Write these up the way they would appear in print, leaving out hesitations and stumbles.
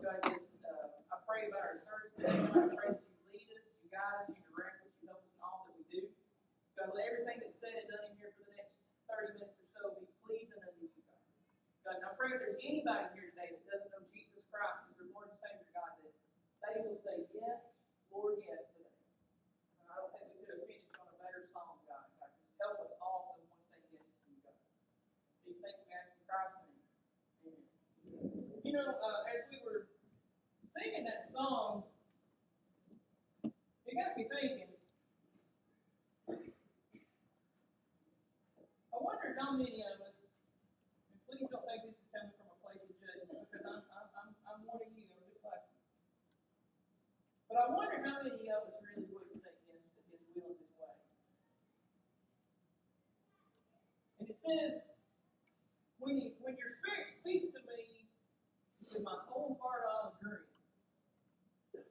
God, I pray about our service today. God, I pray that you lead us, you guide us, you direct us, you help us in all that we do. God, let everything that's said and done in here for the next 30 minutes or so be pleasing unto you, God. God, and I pray if there's anybody here today that doesn't know Jesus Christ as their Lord and Savior, God, that they will say, yes, Lord, yes, today. And I don't think we could have finished on a better song, God. God, just help us all to want to say yes to you, God. These things we ask in Christ's name. Amen. You know, as we were singing that song, it got me thinking. I wonder how many of us, and please don't think this is coming from a place of judgment, because I'm one of you, I'm just like you. But I wonder how many of us really would say yes to His will and His way. And it says, when your spirit speaks to me, with my whole heart I'll agree. Can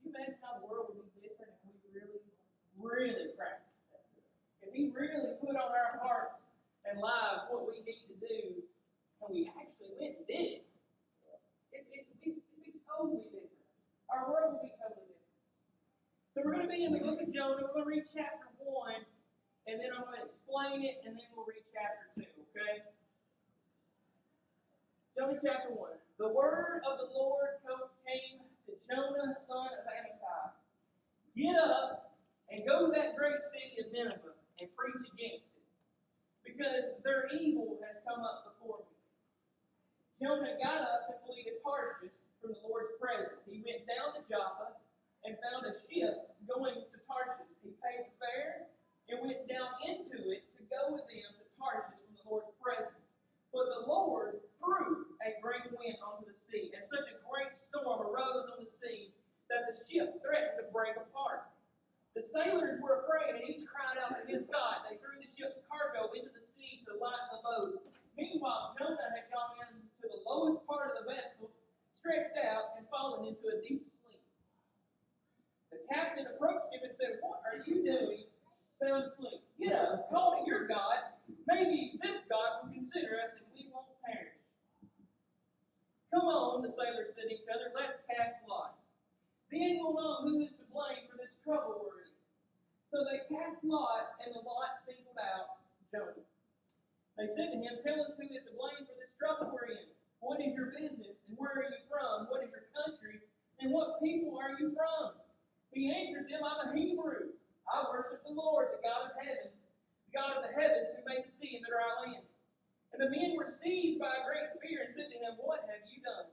you imagine how the world would be different if we really practiced that? If we really put on our hearts and lives what we need to do, and we actually went and did it, it'd be totally different. Our world would be totally different. So we're going to be in the book of Jonah. We're going to read chapter 1, and then I'm going to explain it, and then we'll read chapter 2, okay? Jonah chapter 1. The word of the Lord came to Jonah, son of Amittai. Get up and go to that great city of Nineveh and preach against it, because their evil has come up before me. Jonah got up to flee to Tarshish from the Lord's presence. He went down to Joppa and found a ship going to Tarshish. He paid the fare and went down into it to go with them to Tarshish from the Lord's presence. But the Lord threw a great wind onto the sea, and such a great storm arose on the sea that the ship threatened to break apart. The sailors were afraid, and each cried out to his God. They threw the ship's cargo into the sea to lighten the boat. Meanwhile, Jonah had gone into the lowest part of the vessel, stretched out, and fallen into a deep sleep. The captain approached him and said, "What are you doing, sound asleep? Get up, call to your God. Maybe this God will consider us and we won't perish." "Come on," the sailors said to each other, "let's cast lots. Then we'll know who is to blame for this trouble we're in." So they cast lots, and the lot singled out Jonah. They said to him, "Tell us who is to blame for this trouble we're in. What is your business, and where are you from? What is your country, and what people are you from?" He answered them, "I'm a Hebrew. I worship the Lord, the God of heavens, the God of the heavens who made the sea and the dry land." And the men were seized by a great fear and said to him, "What have you done?"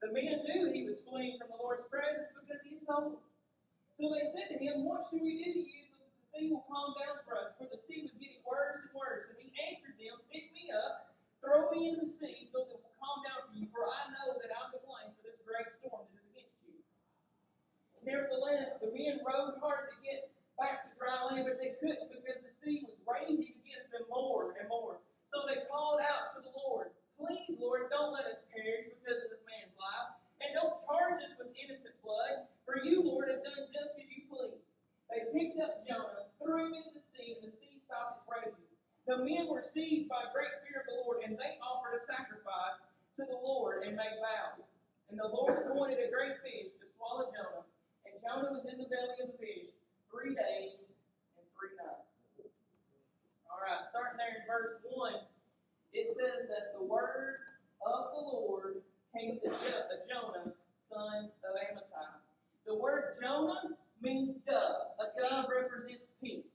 The men knew he was fleeing from the Lord's presence because he had told them. So they said to him, "What should we do to you so that the sea will calm down for us?" For the sea was getting worse and worse. And he answered them, "Pick me up, throw me into the sea so that it will calm down for you, for I know that I'm to blame for this great storm that is against you." Nevertheless, the men rowed hard to get back to dry land, but they couldn't because the sea was raging against them more and more. So they called out to the Lord, "Please, Lord, don't let us perish because of this man's life, and don't charge us with innocent blood, for you, Lord, have done just as you please." They picked up Jonah, threw him into the sea, and the sea stopped its raging. The men were seized by great fear of the Lord, and they offered a sacrifice to the Lord and made vows. And the Lord appointed a great fish to swallow Jonah, and Jonah was in the belly of the fish 3 days and 3 nights. All right, starting there in verse 1, it says that the word of the Lord came to Jonah, son of Amittai. The word Jonah means dove. A dove represents peace.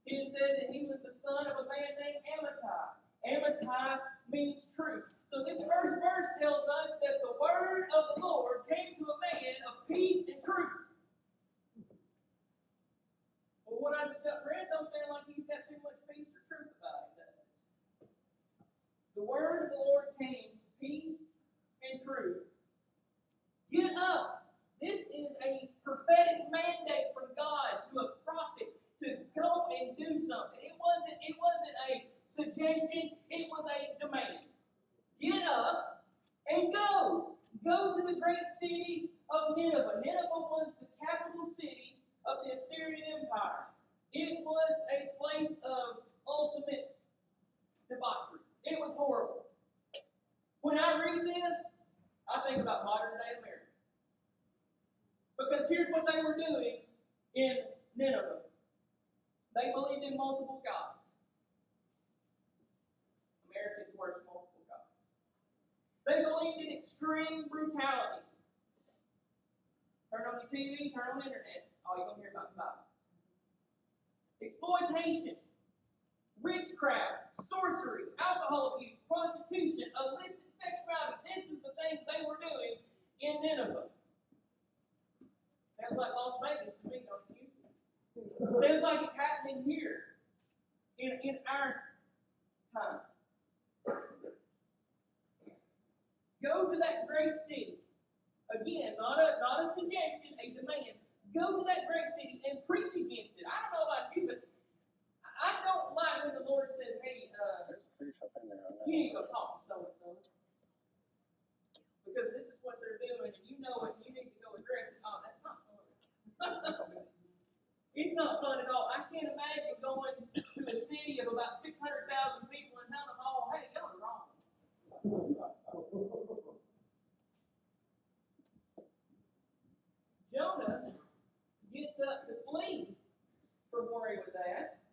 It is said that he was the son of a man named Amittai. Amittai means truth. So this first verse tells us that the word of the Lord came to a man of peace and truth. Well, what I just read don't sound like he's got too much peace or truth about him, does it? The word of the Lord came to peace and truth. Get up. This is a prophetic mandate from God to a prophet to go and do something. It wasn't a suggestion, it was a demand. Get up and go. Go to the great city of Nineveh. Nineveh was the capital city of the Assyrian Empire. It was a place of ultimate debauchery. It was horrible. When I read this, extreme brutality. Turn on the TV, turn on the internet, all you're going to hear about violence. Exploitation, witchcraft, sorcery, alcohol abuse, prostitution, illicit sexuality. This is the things they were doing in Nineveh. Sounds like Las Vegas to me, don't you? Sounds like it's happening here in our time. Go to that great city. Again, not a suggestion, a demand. Go to that great city and preach against it. I don't know about you, but I don't like when the Lord says, hey, you need to go talk to so-and-so. Because this is what they're doing, and you know it, and you need to go address it. Oh, that's not fun. It's not fun at all. I can't imagine going to a city of about 600,000 people and telling them all, hey, y'all are wrong. Jonah gets up to flee from where he was at.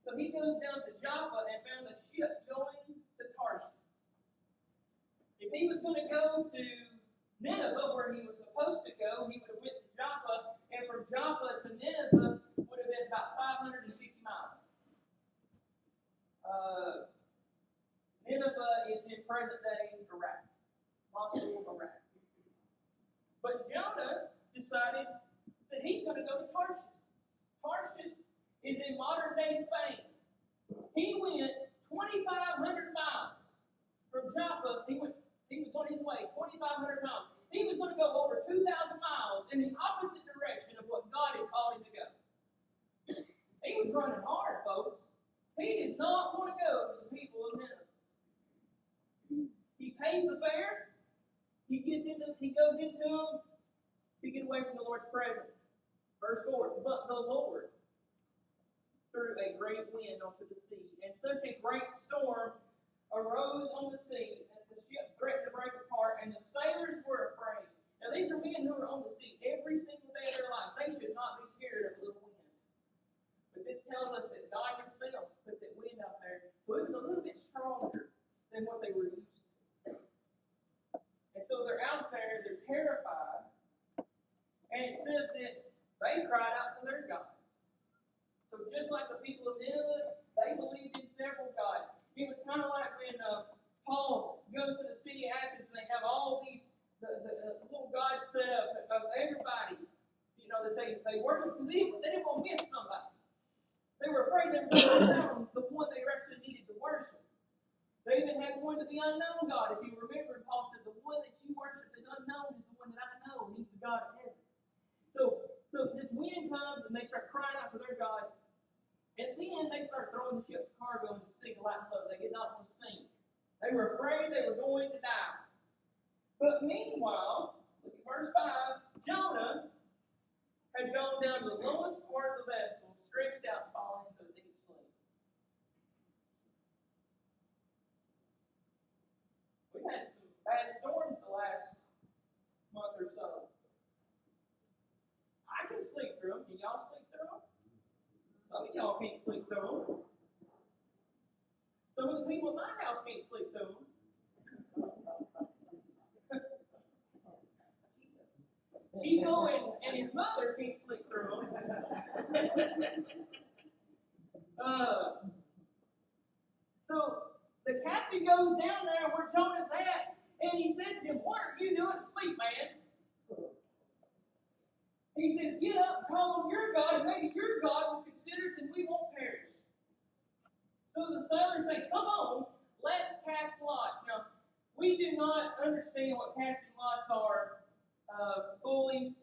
So he goes down to Joppa and found a ship going to Tarshish. If he was going to go to Nineveh, where he was supposed to go, he would have went to Joppa, and from Joppa to Nineveh would have been about 550 miles. Nineveh is in present-day Iraq, Mosul, Iraq. But Jonah decided that he's going to go to Tarshish. Tarshish is in modern-day Spain. He went 2,500 miles from Joppa. He was on his way 2,500 miles. He was going to go over 2,000 miles in the opposite direction of what God had called him to go. He was running hard, folks. He did not want to go to the people of Nineveh. He pays the fare. He goes into them to get away from the Lord's presence. Verse 4, but the Lord threw a great wind onto the sea, and such a great storm arose on the sea that the ship threatened to break apart, and the sailors were afraid. Now these are men who are on the sea every single day of their life. They should not be scared of a little wind. But this tells us that God himself put that wind out there, so it was a little bit stronger than what they were used to. And so they're out there, they're terrified, and it says that they cried out to their gods. So just like the people of Nineveh, they believed in several gods. It was kind of like when Paul goes to the city of Athens and they have all these the little gods set up of everybody, that they worship, because they didn't want to miss somebody. They were afraid they were going to miss out on the one they actually needed to worship. They even had one to the unknown God. If you remember, Paul said, the one that you worship is unknown is the one that I know. He's the God of heaven. So this wind comes and they start crying out to their God. And then they start throwing the ship's cargo into the sea to lighten up. They did not want to sink. They were afraid they were going to die. But meanwhile, look at verse 5, Jonah had gone down to the lowest part of the vessel, stretched out, and fallen into a deep sleep. We've had some bad storms the last month or so. I can sleep through them. Can y'all sleep through them? Some of y'all can't sleep through them. Some of the people in my house can't sleep through them. Chico and his mother can't sleep through them. So the captain goes down there where Jonah's at, and he says to him, what are you doing asleep, man? He says, get up and call on your God, and maybe your God will consider us and we won't perish. So the sailors say, come on, let's cast lots. Now, we do not understand what casting lots are fully.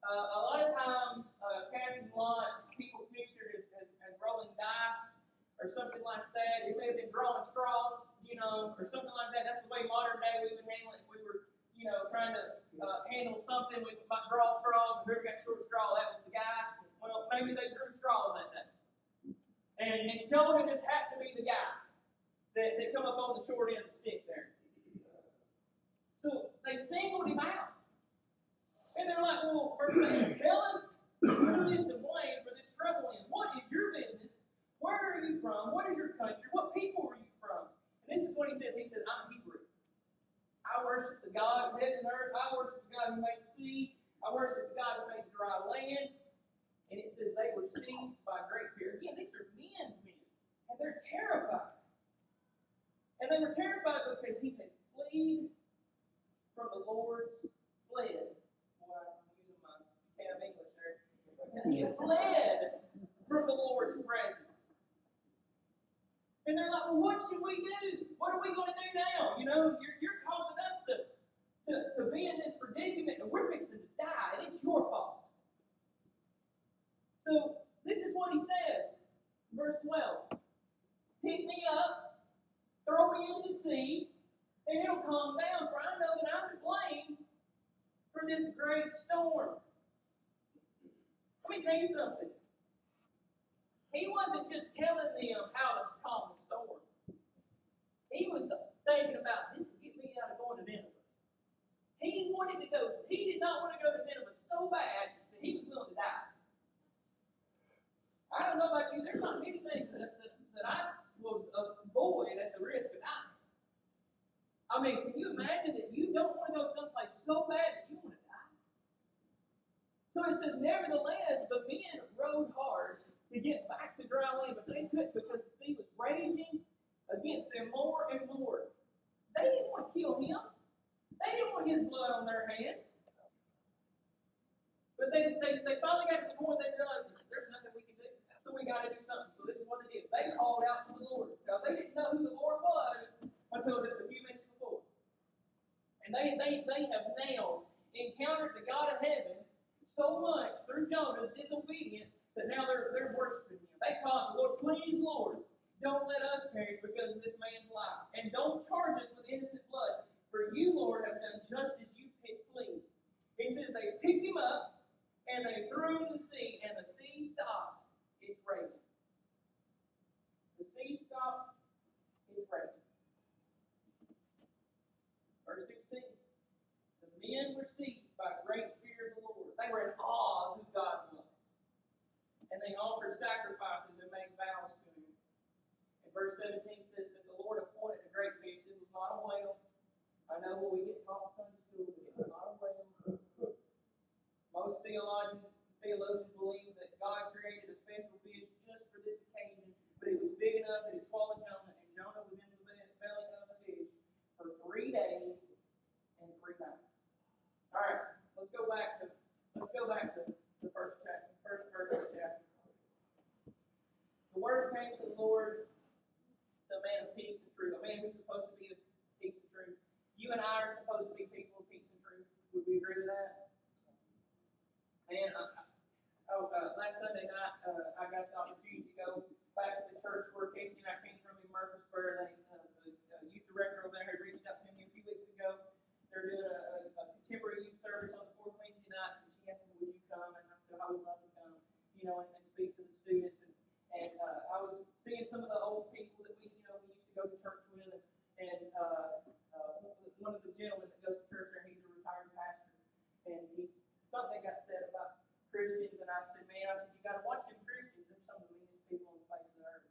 A lot of times, casting lots, people picture it as rolling dice or something like that. It may have been drawing straws, or something like that. That's the way modern day we would handle it if we were, trying to handle something. We might draw straws, and whoever got short straw, that was the guy. Well, maybe they drew straws that day. And Jonah just happened to be the guy that come up on the short end of the stick there. So they singled him out. And they're like, well, verse 8, tell us who is to blame for this trouble in. What is your business? Where are you from? What is your country? What people are you from? And this is what he says. He said, I'm Hebrew. I I worship the God of heaven and earth. I worship the God who made the sea. I worship the God who made the dry land. And it says they were seized by great fear. Again, these are men's men. And they're terrified. And they were terrified because he had fled from the Lord's fled. Boy, I'm using my camp English there. And he had fled from the Lord's presence. And they're like, well, what should we do? What are we going to do now? You know, you're causing us to be in this predicament, and we're fixing to die, and it's your fault. So, this is what he says, verse 12. Pick me up, throw me into the sea, and it'll calm down, for I know that I'm to blame for this great storm. Let me tell you something. He wasn't just telling them how to calm the storm. He was thinking about, this will get me out of going to Nineveh. He wanted to go. He did not want to go to Nineveh so bad that he was willing to die. I don't know about you. There's not many things that I will avoid at the risk of dying. I mean, can you imagine that you don't want to go someplace so bad that you want to die? So it says, nevertheless, the men rowed hard to get back to dry land, but they couldn't because the sea was raging against them more and more. They didn't want to kill him. They didn't want his blood on their hands. But they finally got to the point they realized there's nothing we can do. So we got to do something. So this is what they did. They called out to the Lord. Now, they didn't know who the Lord was until just a few minutes before. And they have now encountered the God of heaven so much through Jonah's disobedience that now they're worshiping him. They call the Lord, please, Lord, don't let us perish because of this man's life. And don't charge us with innocent blood. For you, Lord, have done just as you pleased. He says they picked him up and they threw him in the sea, and the sea stopped its raging. The sea stopped its raging. Verse 16. The men were seized by great fear of the Lord. They were in awe of who God was. And they offered sacrifices and made vows to him. And verse 17 says that the Lord appointed a great fish. It was not a whale. I know what we get taught in Sunday school, but it was not a whale. Most theologians believe that God created a special fish just for this occasion, but it was big enough that it swallowed Jonah, and Jonah was in the belly of the fish for 3 days and 3 nights. All right, let's go back to the first chapter, first verse of the chapter. The word came to the Lord, the man of peace and truth, a man who's supposed to be of peace and truth. You and I are supposed to be people of peace and truth. Would we agree with that? And last Sunday night, I got the opportunity to go back to the church where Casey and I came from in Murfreesboro. The youth director over there had reached out to me a few weeks ago. They're doing a contemporary youth service on the fourth Wednesday night, and she asked me, would you come? And I said, I would love to come, and speak to the students. And I was seeing some of the old people that we used to go to church with, and one of the gentlemen that goes to church there, he's a retired pastor, and something got said about Christians, and I said, you got to watch them Christians. They're some of the meanest people on the face of the earth.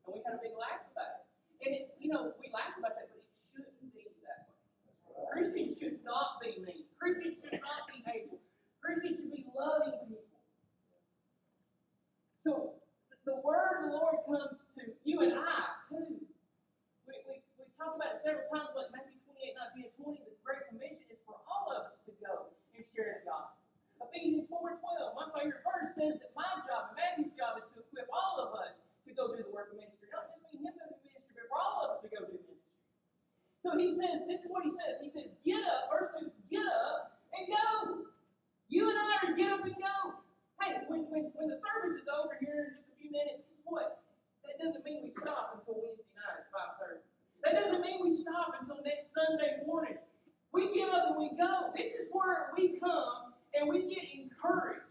And we had a big laugh about it. And we laugh about that, but it shouldn't be that way. Christians should not be mean. Christians should not be hateful. Christians should be loving people. So the word of the Lord comes to you and I too. We talked about it several times, like Matthew 28, 19, and 20. The Great Commission is for all of us to go and share the gospel. Ephesians 4:12, my favorite verse, says that my job and Matthew's job is to equip all of us to go do the work of ministry. Not just mean him go do ministry, but for all of us to go do ministry. So he says, this is what he says. He says, get up, verse 2, get up and go. You and I are to get up and go. Hey, when the service is over here in just a few minutes, guess what? That doesn't mean we stop until Wednesday night at 5:30. That doesn't mean we stop until next Sunday morning. We get up and we go. This is where we come and we get encouraged.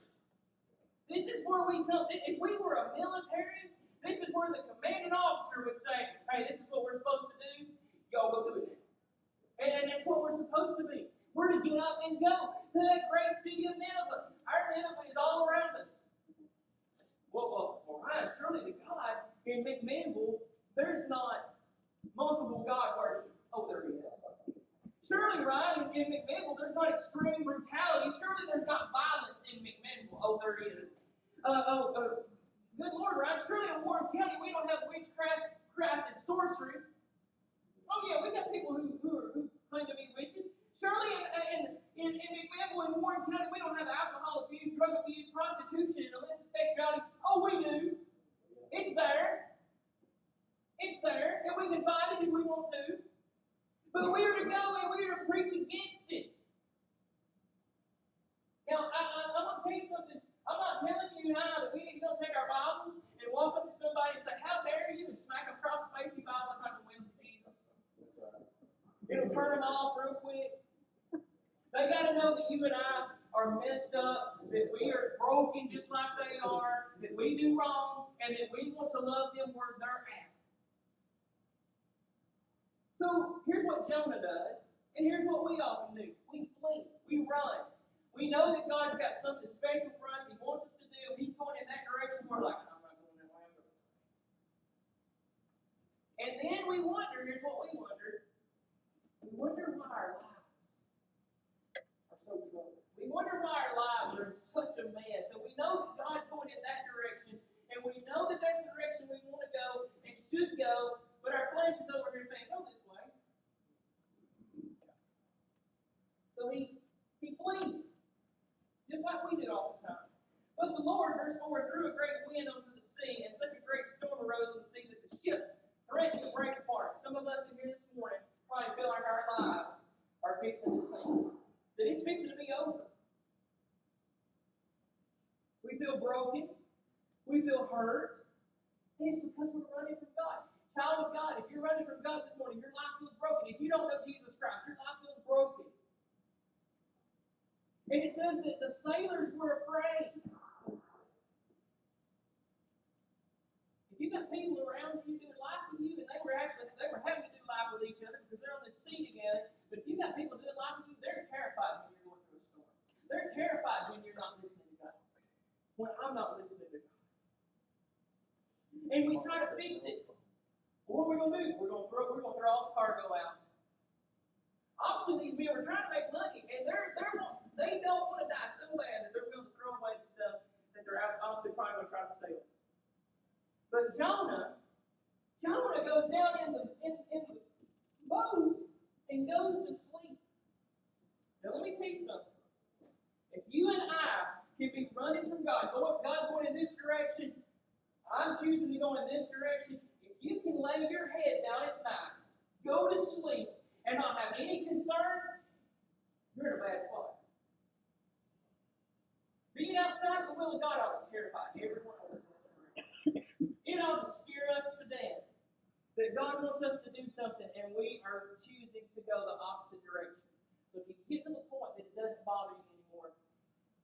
This is where we come. If we were a military, this is where the commanding officer would say, hey, this is what we're supposed to do. Y'all go do it. And that's what we're supposed to be. We're to get up and go to that great city of Nineveh. Our Nineveh is all around us. Well, Ryan, surely to God in McMinnville, there's not multiple God worship. Oh, there he is. Surely in McMinnville there's not extreme brutality. Surely there's not violence in McMinnville. Oh, there is. Good Lord, right? Surely in Warren County we don't have witchcraft and sorcery. Oh yeah, we got people who claim to be witches. Surely in McMinnville and Warren County we don't have alcohol abuse, drug abuse, prostitution, and illicit sexuality. Oh, we do. It's there. It's there, and we can find it if we want to. But we are to go and we are to preach against it. Now, I'm going to tell you something. I'm not telling you now that we need to go take our Bibles and walk up to somebody and say, "How dare you?" and smack them across the face with your Bible. That's not going to win with Jesus. It'll turn them off real quick. They got to know that you and I are messed up, that we are broken just like they are, that we do wrong, and that we want to love them where they're at. So here's what Jonah does, and here's what we often do. We flee. We run. We know that God's got something special for us. He wants us to do. He's going in that direction. We're like, I'm not going that way. I'm going. And then we wonder, here's what we wonder. We wonder why our lives are so troubled. We wonder why our lives are in such a mess. And we know that God's going in that direction, and we know that that's the direction we want to go and should go, but our flesh is over here saying, go this way. So he flees, just like we do all the time. But the Lord, verse 4, threw a great wind onto the sea, and such a great storm arose on the sea that the ship threatened to break apart. Some of us in here this morning probably feel like our lives are fixing to sink, that it's fixing to be over. We feel broken. We feel hurt. And it's because we're running from God. Child of God, if you're running from God this morning, your life feels broken. If you don't know Jesus Christ, your life feels broken. And it says that the sailors were afraid. If you got people around you doing life with you, and they were having to do life with each other because they're on this sea together, but if you got people doing life with you, they're terrified when you're going through a storm. They're terrified when you're not listening to God. When I'm not listening to God. And we try to fix it. Well, what are we going to do? We're going to throw all the cargo out. Obviously, these men were trying to make money, and they don't want to die so bad that they're willing to throw away the stuff that they're obviously probably going to try to sell. But Jonah goes down in the boat and goes to sleep. Now, let me tell you something. If you and I can be running from God, God's going in this direction, I'm choosing to go in this direction. If you can lay your head down at night, go to sleep, and not have any concerns, you're in a bad spot. Being outside of the will of God ought to terrify every one of us. It ought to scare us to death that God wants us to do something, and we are choosing to go the opposite direction. So if you get to the point that it doesn't bother you anymore,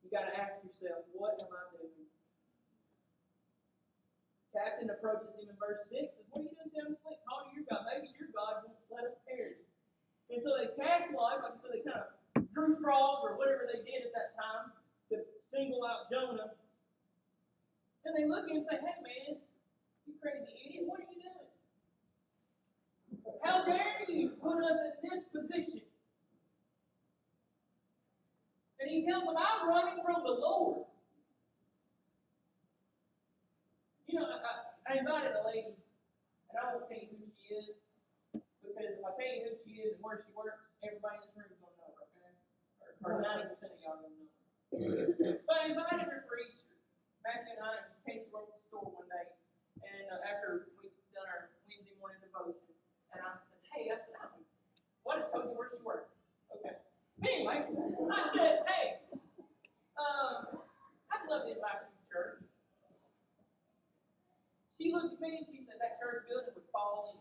you got to ask yourself, what am I doing? Captain approaches him in verse 6 and says, what are you doing sound asleep? Call to your God. Maybe your God won't let us perish. And so they cast lots, like I said, they kind of drew straws or whatever they did at that time to single out Jonah. And they look at him and say, hey man, you crazy idiot, what are you doing? How dare you put us in this position? And he tells them, I'm running from the Lord. You know, I invited a lady, and I won't tell you who she is, because if I tell you who she is and where she works, everybody in this room is going to know her, okay? Or 90% of y'all going to know her. But I invited her for Easter. Matthew and I, Casey were at the store one day, and after we'd done our Wednesday morning devotion, and I said, hey, what has told you where she works? Okay. Anyway, I said, hey, I'd love to invite you to church. She looked at me and she said, that church building would fall in.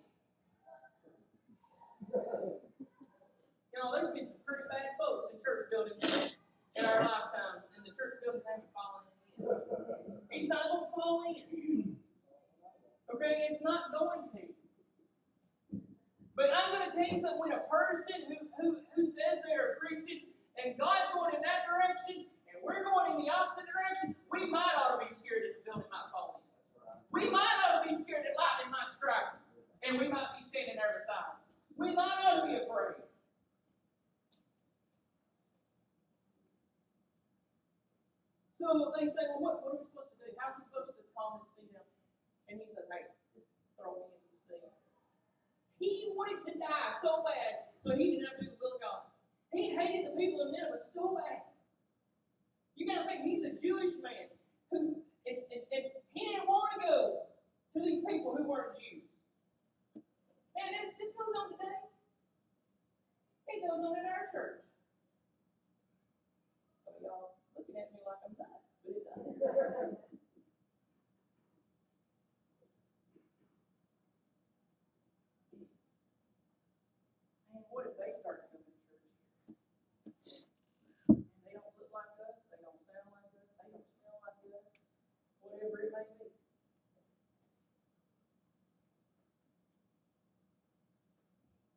You know, there's been some pretty bad folks in church buildings in our lifetimes, and the church buildings haven't fallen in. It's not going to fall in. Okay, it's not going to. But I'm going to tell you something, when a person who says they're a Christian, and God's going in that direction, and we're going in the opposite direction, we might ought to be scared that the building might fall in. We might ought to be scared that lightning might strike, and we might be standing there beside. We might ought to be afraid. So they say, well, what are we supposed to do? How are we supposed to calm this sea down? And he said, hey, just throw me into the sea. He wanted to die so bad, so he didn't have to do the will of God. He hated the people of Nineveh so bad. You got to think, he's a Jewish man who, he didn't want to go to these people who weren't Jews. And this goes on today. It goes on in our church. Some of y'all looking at me like I'm nuts, but it does. Man, what if they start coming to church here? And they don't look like us, they don't sound like us, they don't smell like us, whatever it may be.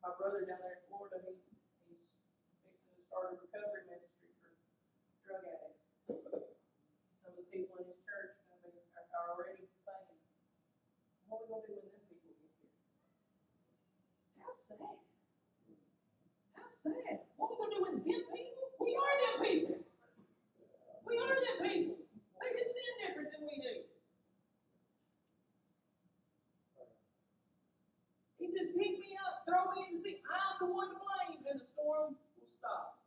My brother down there in Florida, he's fixing to start a recovery ministry for drug addicts. Some of the people in his church are already saying, what are we going to do when them people get here? How sad. How sad. What are we going to do with them people? We are them people. We are them people. They just sin different than we do. He says, pick me up, throw me in the sea. I'm the one to blame, and the storm will stop.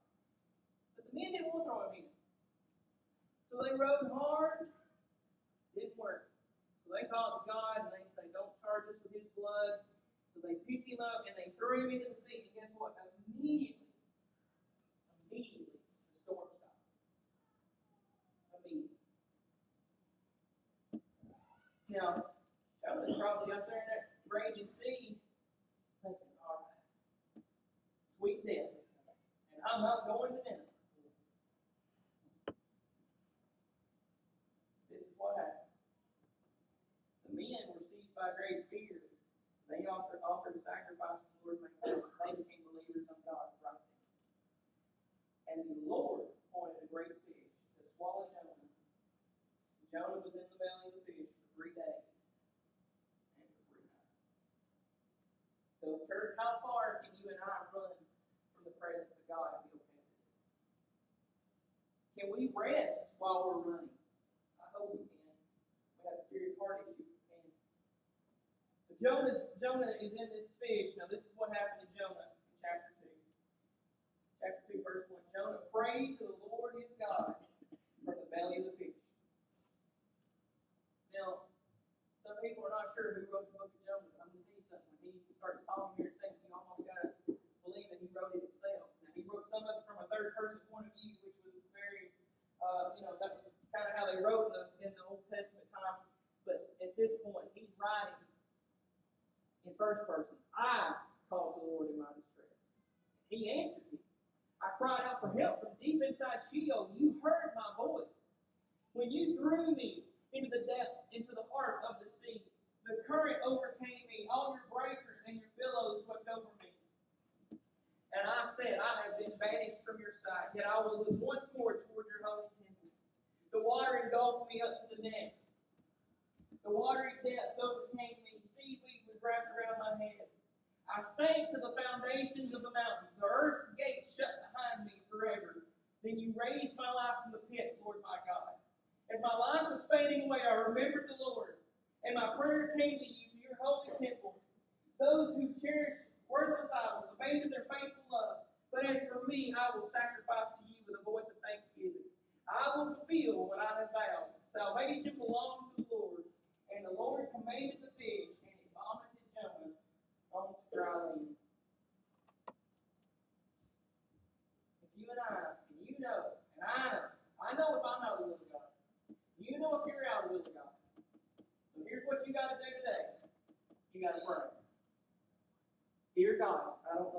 But the men didn't want to throw him in. So they rowed hard. Didn't work. So they called God, and they say, don't charge us with his blood. So they picked him up, and they threw him into the sea. And guess what? Immediately, the storm stopped. Immediately. Now, Jonah's probably up there in that raging sea, thinking, all right, sweet death, and I'm not going to Nineveh. This is what happened. The men were seized by great fear. They offered a sacrifice to the Lord, and they became believers on God right then. And the Lord appointed a great fish to swallow Jonah. Jonah was in the belly of the fish for 3 days. So, church, how far can you and I run from the presence of God and be okay with it? Can we rest while we're running? I hope we can. We have a serious heart issue. We can. So Jonah is in this fish. Now, this is what happened to Jonah in chapter 2. Chapter 2, verse 1. Jonah prayed to the Lord his God from the belly of the fish. Now, some people are not sure who wrote the book of Jonah. I'm going to tell you something. When he starts talking here and saying, you almost got to believe that he wrote it himself. Now, he wrote some of it from a third-person point of view, which was very, that was kind of how they wrote in the Old Testament time. But at this point, he's writing in first person. I called the Lord in my distress. He answered me. I cried out for help from deep inside Sheol. You heard my voice. When you threw me into the depths, into the heart of the sea, the current overcame me. All your breakers and your billows swept over me. And I said, I have been banished from your sight, yet I will look once more toward your holy temple. The water engulfed me up to the neck. The watery depths overcame me. Seaweed was wrapped around my head. I sank to the foundations of the mountains. The earth's gates shut behind me forever. Then you raised my life from the pit, Lord my God. As my life was fading away, I remembered the Lord, and my prayer came to you, to your holy temple. Those who cherish worthless idols abandon their faithful love. But as for me, I will sacrifice to you with a voice of thanksgiving. I will fulfill what I have vowed. Salvation belongs to the Lord. And the Lord commanded the fish, and it vomited Jonah onto dry land. If you and I, and you know, and I know if I know the will of God. You know if you're out of the will of God. So here's what you got to do today. You got to pray. Dear God, I don't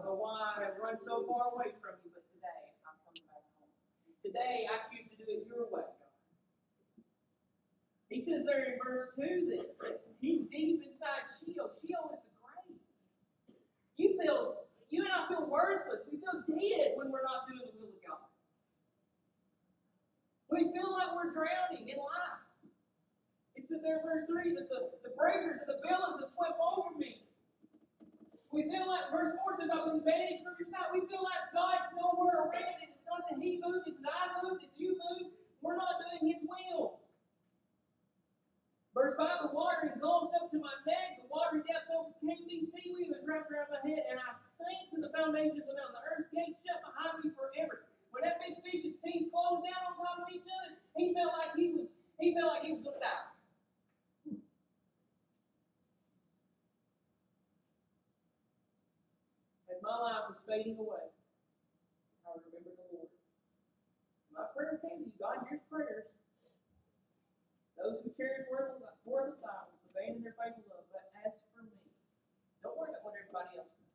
know why I have run so far away from you, but today I'm coming back home. Today I choose to do it your way, God. He says there in verse 2 that he's deep inside Sheol. Sheol is the grave. You and I feel worthless. We feel dead when we're not doing the will of God. We feel like we're drowning in life. It says there in verse 3 that the breakers and the billows have swept over me. We feel like, verse 4 says, I've been banished from your sight. We feel like God's nowhere around it. It's not that he moved, it's that I moved, it's you moved. We're not by the water and gulped up to my neck. The water depths overcame me. Seaweed was wrapped around my head, and I sank to the foundations of the mountain. The earth's gates shut behind me forever. When that big fish's teeth closed down on top of each other, he felt like he was going to die. As my life was fading away, I remembered the Lord. My prayer came to you. God hears prayers. Those who cherish worthless idols abandon their faith and love. But as for me, don't worry about what everybody else does.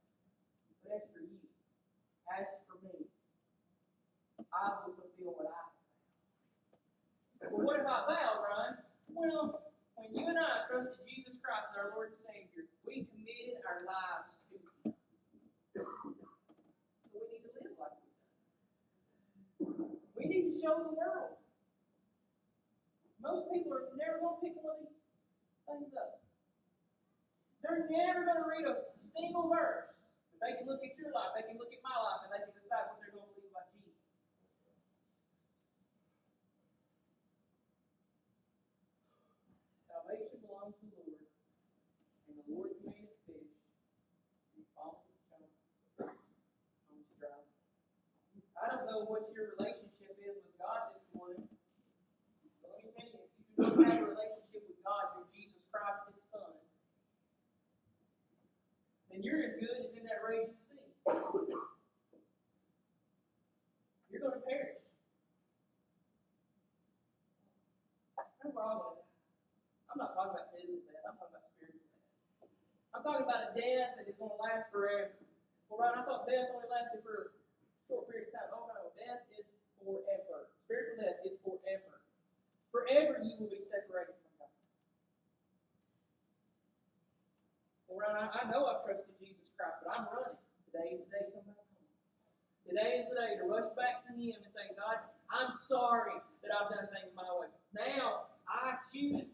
But as for you, as for me, I will fulfill what I have. Well, what if I vowed, Ryan? Well, when you and I trusted Jesus Christ as our Lord and Savior, we committed our lives to Him. So we need to live like we've done. We need to show the world. Most people are never going to pick one of these things up. They're never going to read a single verse. But they can look at your life, they can look at my life, and they can decide what they're going to believe about Jesus. Salvation belongs to the Lord, and the Lord commanded fish, and He followed the stone on His dry. I don't know what your relationship is with God this morning. But let me tell you, if you do not have a relationship with God through Jesus Christ, His Son, then you're as good as in that raging sea. You're going to perish. I'm not talking about physical death. I'm talking about spiritual death. I'm talking about a death that is going to last forever. Well, Ryan, I thought death only lasted for a short period of time. Oh, no. Death is forever. Spiritual death is forever. Forever you will be separated from God. Well, Ryan, I know I've trusted Jesus Christ, but I'm running. Today is the day to come back home. Today is the day to rush back to Him and say, God, I'm sorry that I've done things my way. Now, I choose